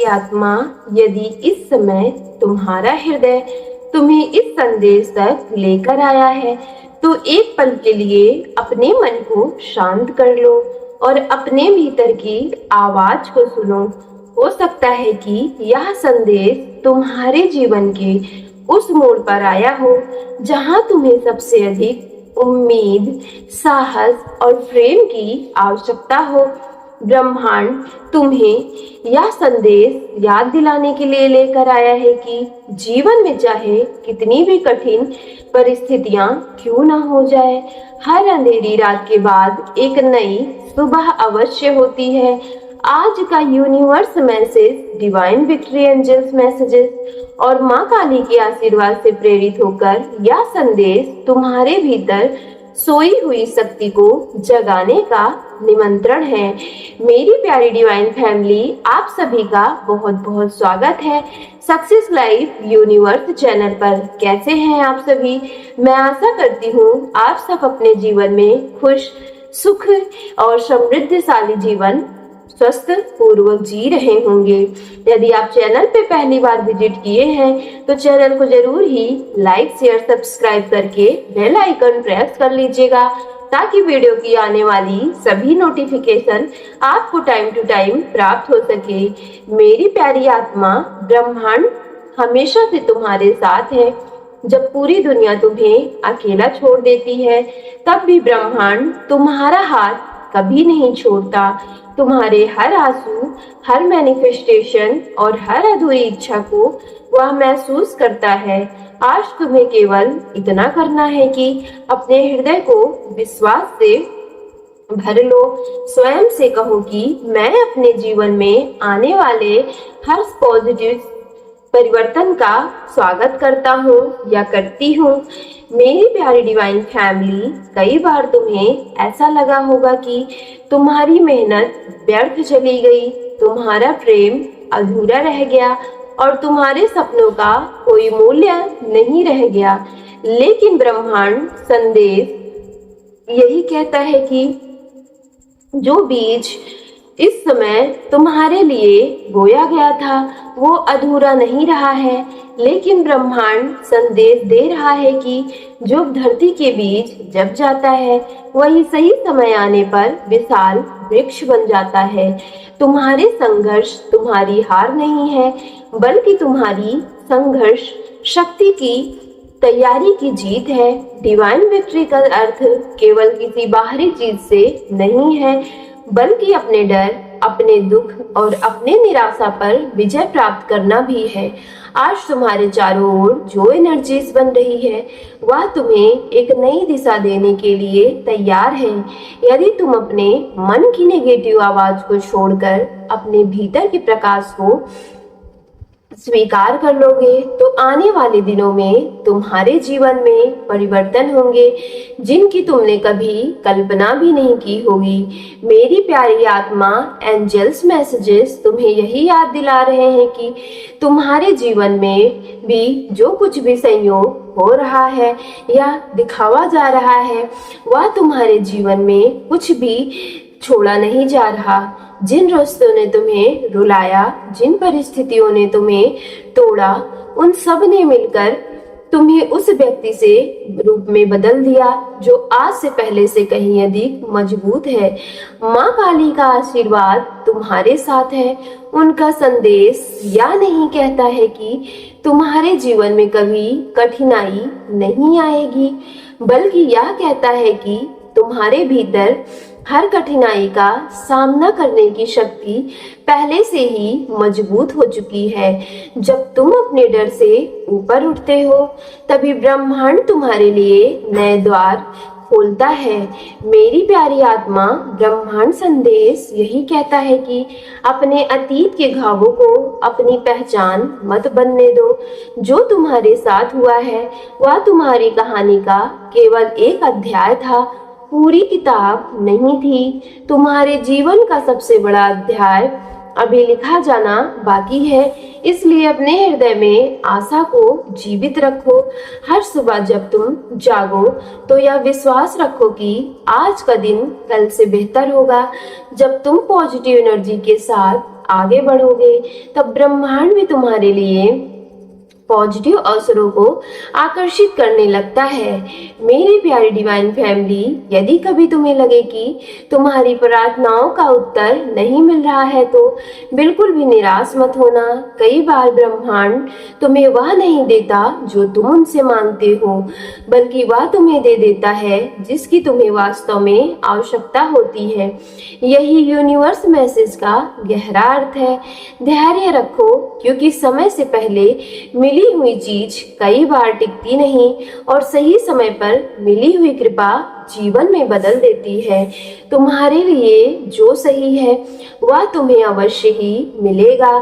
आत्मा, यदि इस समय तुम्हारा हृदय तुम्हें इस संदेश तक लेकर आया है, तो एक पल के लिए अपने मन को शांत कर लो और अपने भीतर की आवाज को सुनो। हो सकता है कि यह संदेश तुम्हारे जीवन के उस मोड़ पर आया हो जहां तुम्हें सबसे अधिक उम्मीद, साहस और प्रेम की आवश्यकता हो। ब्रह्मांड तुम्हें यह संदेश याद दिलाने के लिए लेकर आया है कि जीवन में चाहे कितनी भी कठिन परिस्थितियां क्यों ना हो जाए, हर अंधेरी रात के बाद एक नई सुबह अवश्य होती है। आज का universe message, divine victory angels messages और माँ काली के आशीर्वाद से प्रेरित होकर यह संदेश तुम्हारे भीतर सोई हुई शक्ति को जगाने का निमंत्रण है। मेरी प्यारी डिवाइन फैमिली, आप सभी का बहुत बहुत स्वागत है सक्सेस लाइफ यूनिवर्स चैनल पर। कैसे हैं आप सभी? मैं आशा करती हूँ आप सब अपने जीवन में खुश, सुख और समृद्धशाली जीवन स्वस्थ पूर्वक जी रहे होंगे। यदि आप चैनल पे पहली बार विजिट किए हैं तो चैनल को जरूर ही लाइक, शेयर, सब्सक्राइब करके बेल आइकन प्रेस कर लीजिएगा ताकि वीडियो की आने वाली सभी नोटिफिकेशन आपको टाइम टू टाइम प्राप्त हो सके। मेरी प्यारी आत्मा, ब्रह्मांड हमेशा से तुम्हारे साथ है। जब पूरी दुनिया तुम्हें अकेला छोड़ देती है, तब भी ब्रह्मांड तुम्हारा हाथ कभी नहीं छोड़ता। तुम्हारे हर आंसू, हर मैनिफेस्टेशन और हर अधूरी इच्छा को वह महसूस करता है। आज तुम्हें केवल इतना करना है कि अपने हृदय को विश्वास से भर लो। स्वयं से कहो कि मैं अपने जीवन में आने वाले हर पॉजिटिव परिवर्तन का स्वागत करता हूँ या करती हूँ। मेरी प्यारी डिवाइन फैमिली, कई बार तुम्हें ऐसा लगा होगा कि तुम्हारी मेहनत व्यर्थ चली गई, तुम्हारा प्रेम अधूरा रह गया और तुम्हारे सपनों का कोई मूल्य नहीं रह गया। लेकिन ब्रह्मांड संदेश यही कहता है कि जो बीज इस समय तुम्हारे लिए बोया गया था वो अधूरा नहीं रहा है, लेकिन ब्रह्मांड संदेश दे रहा है कि जो धरती के बीज जब जाता है वही सही समय आने पर विशाल वृक्ष बन जाता है। तुम्हारे संघर्ष तुम्हारी हार नहीं है, बल्कि तुम्हारी संघर्ष शक्ति की तैयारी की जीत है। डिवाइन विक्ट्री का अर्थ केवल किसी बाहरी चीज से नहीं है, बल्कि अपने डर, अपने दुख और अपने निराशा पर विजय प्राप्त करना भी है। आज तुम्हारे चारों ओर जो एनर्जीज बन रही है वह तुम्हें एक नई दिशा देने के लिए तैयार है। यदि तुम अपने मन की नेगेटिव आवाज को छोड़कर अपने भीतर के प्रकाश को स्वीकार कर लोगे तो आने वाले दिनों में तुम्हारे जीवन में परिवर्तन होंगे जिनकी तुमने कभी कल्पना भी नहीं की होगी। मेरी प्यारी आत्मा, एंजल्स मैसेजेस तुम्हें यही याद दिला रहे हैं कि तुम्हारे जीवन में भी जो कुछ भी संयोग हो रहा है या दिखावा जा रहा है वह तुम्हारे जीवन में कुछ भी छोड़ा नहीं जा रहा। जिन रास्तों ने तुम्हें रुलाया, जिन परिस्थितियों ने तुम्हें तोड़ा, उन सब ने मिलकर तुम्हें उस व्यक्ति से रूप में बदल दिया जो आज से पहले से कहीं अधिक मजबूत है। माँ काली का आशीर्वाद तुम्हारे साथ है। उनका संदेश या नहीं कहता है कि तुम्हारे जीवन में कभी कठिनाई नहीं आएगी, बल्कि यह कहता है कि तुम्हारे भीतर हर कठिनाई का सामना करने की शक्ति पहले से ही मजबूत हो चुकी है। जब तुम अपने डर से ऊपर उठते हो तभी ब्रह्मांड तुम्हारे लिए नए द्वार खोलता है। मेरी प्यारी आत्मा, ब्रह्मांड संदेश यही कहता है कि अपने अतीत के घावों को अपनी पहचान मत बनने दो। जो तुम्हारे साथ हुआ है वह तुम्हारी कहानी का केवल एक अध्याय था, पूरी किताब नहीं थी। तुम्हारे जीवन का सबसे बड़ा अध्याय अभी लिखा जाना बाकी है। इसलिए अपने हृदय में आशा को जीवित रखो। हर सुबह जब तुम जागो तो यह विश्वास रखो कि आज का दिन कल से बेहतर होगा। जब तुम पॉजिटिव एनर्जी के साथ आगे बढ़ोगे तब ब्रह्मांड भी तुम्हारे लिए पॉजिटिव अवसरों को आकर्षित करने लगता है। मेरी प्यारी डिवाइन फैमिली, यदि कभी तुम्हें लगे कि तुम्हारी प्रार्थनाओं का उत्तर नहीं मिल रहा है तो बिल्कुल भी निराश मत होना। कई बार ब्रह्मांड तुम्हें वह नहीं देता जो तुम उनसे मांगते हो, बल्कि वह तुम्हें दे देता है जिसकी तुम्हें वास्तव में आवश्यकता होती है। यही यूनिवर्स मैसेज का गहरा अर्थ है। धैर्य रखो, क्योंकि समय से पहले मिली हुई चीज कई बार टिकती नहीं और सही समय पर मिली हुई कृपा जीवन में बदल देती है। तुम्हारे लिए जो सही है वह तुम्हें अवश्य ही मिलेगा।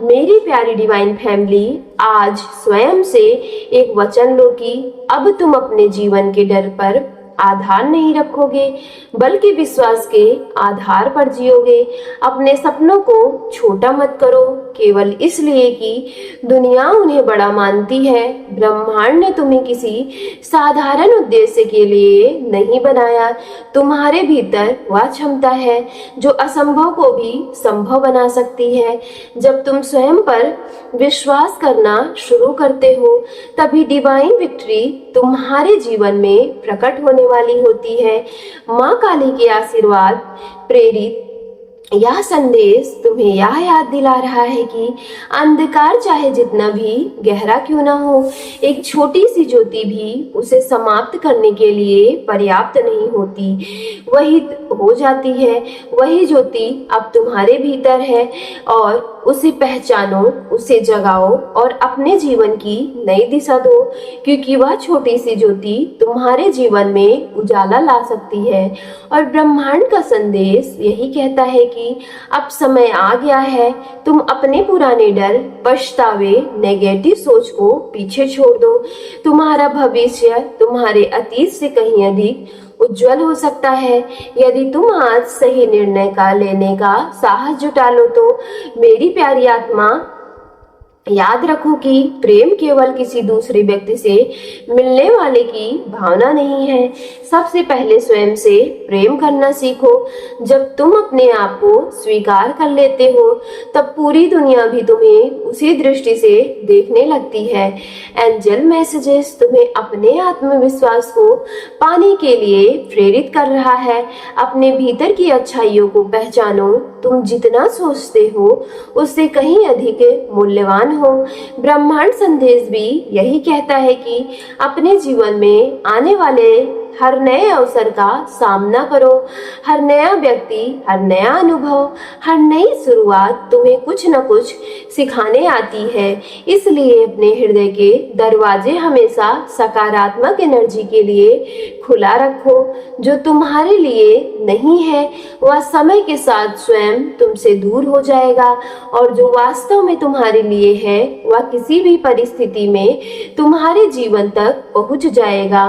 मेरी प्यारी डिवाइन फैमिली, आज स्वयं से एक वचन लो कि अब तुम अपने जीवन के डर पर आधार नहीं रखोगे, बल्कि विश्वास के आधार पर जियोगे। अपने सपनों को छोटा मत करो केवल इसलिए कि दुनिया उन्हें बड़ा मानती है। ब्रह्मांड ने तुम्हें किसी साधारण उद्देश्य के लिए नहीं बनाया। तुम्हारे भीतर वह क्षमता है जो असंभव को भी संभव बना सकती है। जब तुम स्वयं पर विश्वास करना शुरू करते हो, तभी डिवाइन विक्ट्री तुम्हारे जीवन में प्रकट होने वाली होती है। माँ काली के आशीर्वाद प्रेरित यह संदेश तुम्हें यह याद दिला रहा है कि अंधकार चाहे जितना भी गहरा क्यों ना हो, एक छोटी सी ज्योति भी उसे समाप्त करने के लिए पर्याप्त नहीं होती। वही हो जाती है। वही ज्योति अब तुम्हारे भीतर है और उसे पहचानो, उसे जगाओ और अपने जीवन की नई दिशा दो, क्योंकि वह छोटी सी ज्योति तुम्हारे जीवन में उजाला ला सकती है। और ब्रह्मांड का संदेश यही कहता है कि अब समय आ गया है। तुम अपने पुराने डर, पछतावे, नेगेटिव सोच को पीछे छोड़ दो। तुम्हारा भविष्य तुम्हारे अतीत से कहीं अधिक उज्जवल हो सकता है यदि तुम आज सही निर्णय का लेने का साहस जुटा लो तो। मेरी प्यारी आत्मा, याद रखो कि प्रेम केवल किसी दूसरे व्यक्ति से मिलने वाले की भावना नहीं है। सबसे पहले स्वयं से प्रेम करना सीखो। जब तुम अपने आप को स्वीकार कर लेते हो, तब पूरी दुनिया भी तुम्हें उसी दृष्टि से देखने लगती है। एंजल मैसेजेस तुम्हें अपने आत्मविश्वास को पाने के लिए प्रेरित कर रहा है। अपने भीतर की अच्छाइयों को पहचानो। तुम जितना सोचते हो उससे कहीं अधिक मूल्यवान हो। ब्रह्मांड संदेश भी यही कहता है कि अपने जीवन में आने वाले हर नए अवसर का सामना करो। हर नया व्यक्ति, हर नया अनुभव, हर नई शुरुआत तुम्हें कुछ न कुछ सिखाने आती है। इसलिए अपने हृदय के दरवाजे हमेशा सकारात्मक एनर्जी के लिए खुला रखो। जो तुम्हारे लिए नहीं है वह समय के साथ स्वयं तुमसे दूर हो जाएगा, और जो वास्तव में तुम्हारे लिए है वह किसी भी परिस्थिति में तुम्हारे जीवन तक पहुंच जाएगा।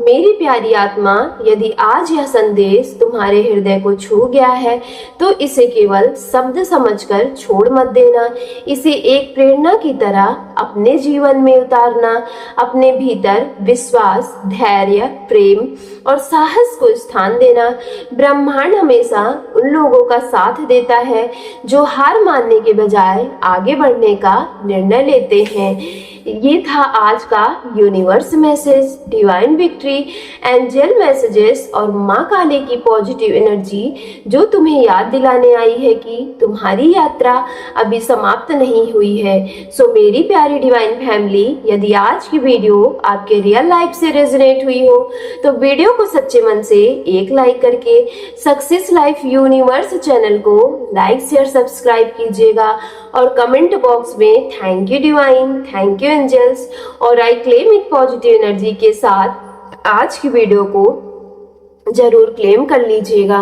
मेरी प्यारी आत्मा, यदि आज यह संदेश तुम्हारे हृदय को छू गया है तो इसे केवल शब्द समझकर छोड़ मत देना। इसे एक प्रेरणा की तरह अपने जीवन में उतारना। अपने भीतर विश्वास, धैर्य, प्रेम और साहस को स्थान देना। ब्रह्मांड हमेशा उन लोगों का साथ देता है जो हार मानने के बजाय आगे बढ़ने का निर्णय लेते हैं। ये था आज का universe message, divine victory, angel messages और माँ काली की पॉजिटिव एनर्जी जो तुम्हें याद दिलाने आई है कि तुम्हारी यात्रा अभी समाप्त नहीं हुई है। सो मेरी प्यारी डिवाइन फैमिली, यदि आज की वीडियो आपके रियल लाइफ से रेजोनेट हुई हो तो वीडियो को सच्चे मन से एक लाइक करके सक्सेस लाइफ यूनिवर्स चैनल को लाइक, शेयर, सब्सक्राइब कीजिएगा और कमेंट बॉक्स में thank you divine, thank you angels और I claim it positive energy के साथ आज की वीडियो को जरूर क्लेम कर लीजिएगा।